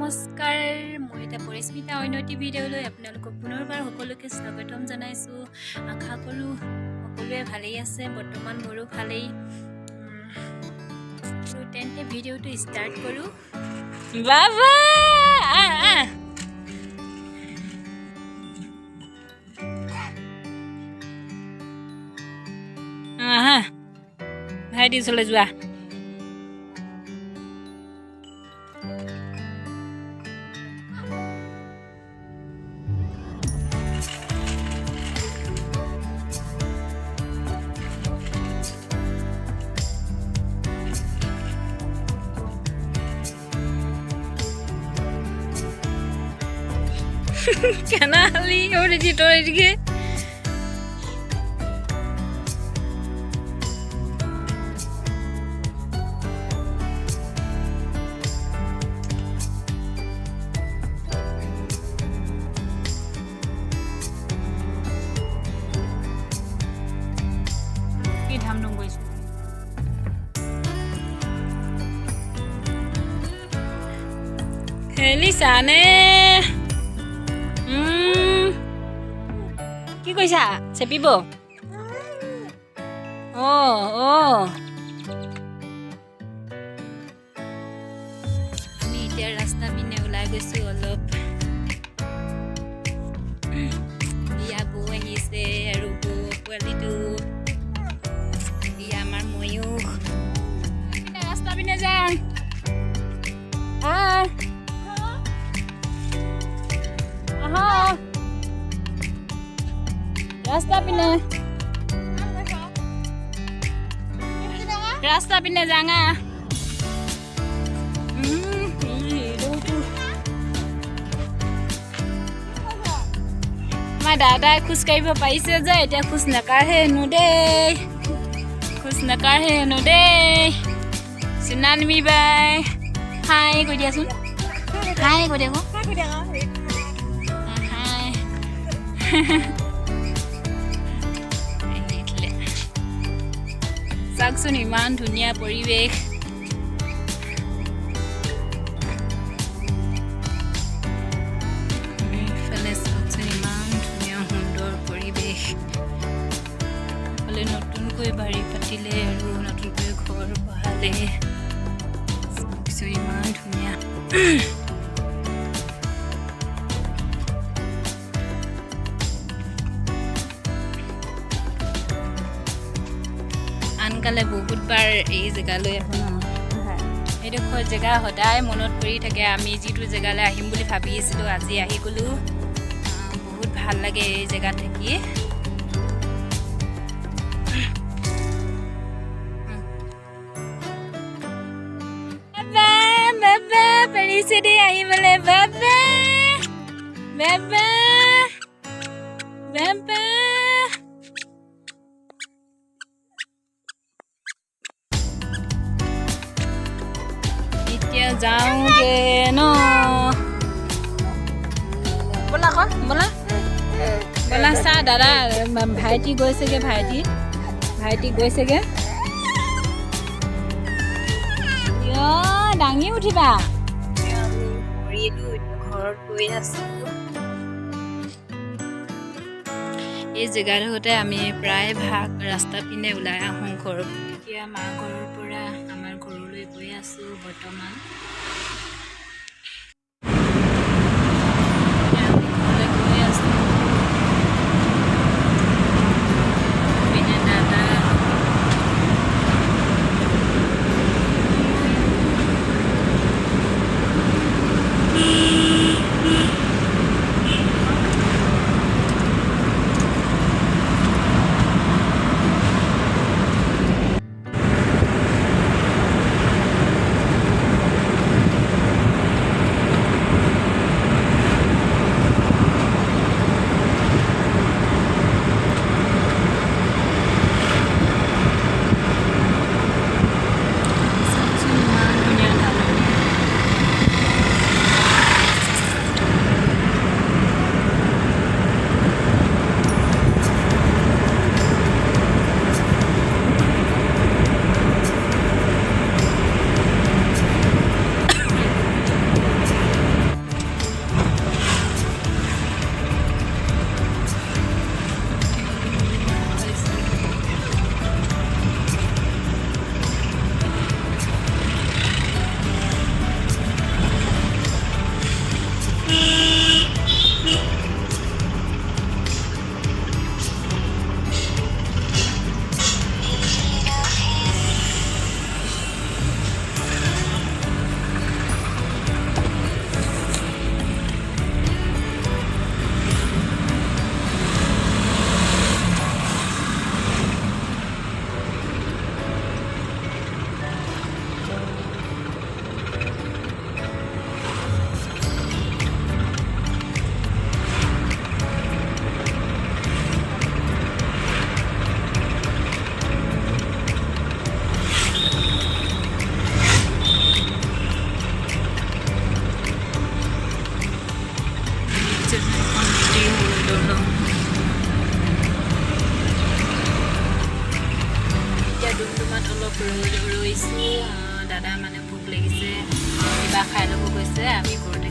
নমস্কাৰ মই এটা পৰিস্মিতা অন্যটি ভিডিঅ'লৈ আপোনালোকক পুনৰবাৰ সকলোকে স্বাগতম জনাইছোঁ। আশা কৰোঁ সকলোৱে ভালেই আছে, বৰ্তমান মোৰো ভালেই। তো তেন্তে ভিডিঅ'টো ষ্টাৰ্ট কৰোঁ। বাবা ভাইটি ওচৰলৈ যোৱা। Kenali udah ditoris gitu. Ini ham dong guys. Heli sana. কি কৈছা চেপিব আমি এতিয়া ৰাস্তা পিনে ওলাই গৈছো অলপ। ইয়া বৌ আহিছে আৰু পোৱালিটো ইয়া আমাৰ ময়ূখ ৰাস্তা পিনে যাম। ৰাস্তা পিনে যাঙা আমাৰ দাদাই খোজ কাঢ়িব পাৰিছে যে এতিয়া খোজ নাকাঢ়ে হেনো দেই, চিনানমি বাই হাই কৈ দিয়াচোন, হাই কৈ দিয়া চাওকচোন ইমান ধুনীয়া পৰিৱেশ। এইফালে চাওকচোন ইমান ধুনীয়া সুন্দৰ পৰিৱেশ। এইফালে নতুনকৈ বাৰী পাতিলে আৰু নতুনকৈ ঘৰ বহালে। চাওকচোন ইমান ধুনীয়া। আনকালে বহুতবাৰ এই জেগালৈ আহোঁ। এইডোখৰ জেগা সদায় মনত পৰি থাকে। আমি যিটো জেগালৈ আহিম বুলি ভাবি আছিলোঁ আজি আহি গ'লোঁ। বহুত ভাল লাগে এই জেগাত থাকি। পাৰিছে দেই আহিবলৈ বাবা। এতিয়া যাওঁগে ন, ব'লা আকৌ ব'লা চা দাদা ভাইটি গৈছেগে, ভাইটি গৈছেগে। দাঙি উঠিবা। ঘৰত গৈ আছো। এই জেগাডোখৰতে আমি প্ৰায় ভাগ ৰাস্তা পিনে ওলাই আহোঁ ঘৰত। এতিয়া মা ঘৰৰ পৰা আমাৰ ঘৰলৈ গৈ আছো বৰ্তমান। ডুমডুম এতিয়া ডুমডুমাত অলপ ৰৈছোঁ দাদা মানে ভোক লাগিছে কিবা খাই ল'ব গৈছে আমি ঘৰতে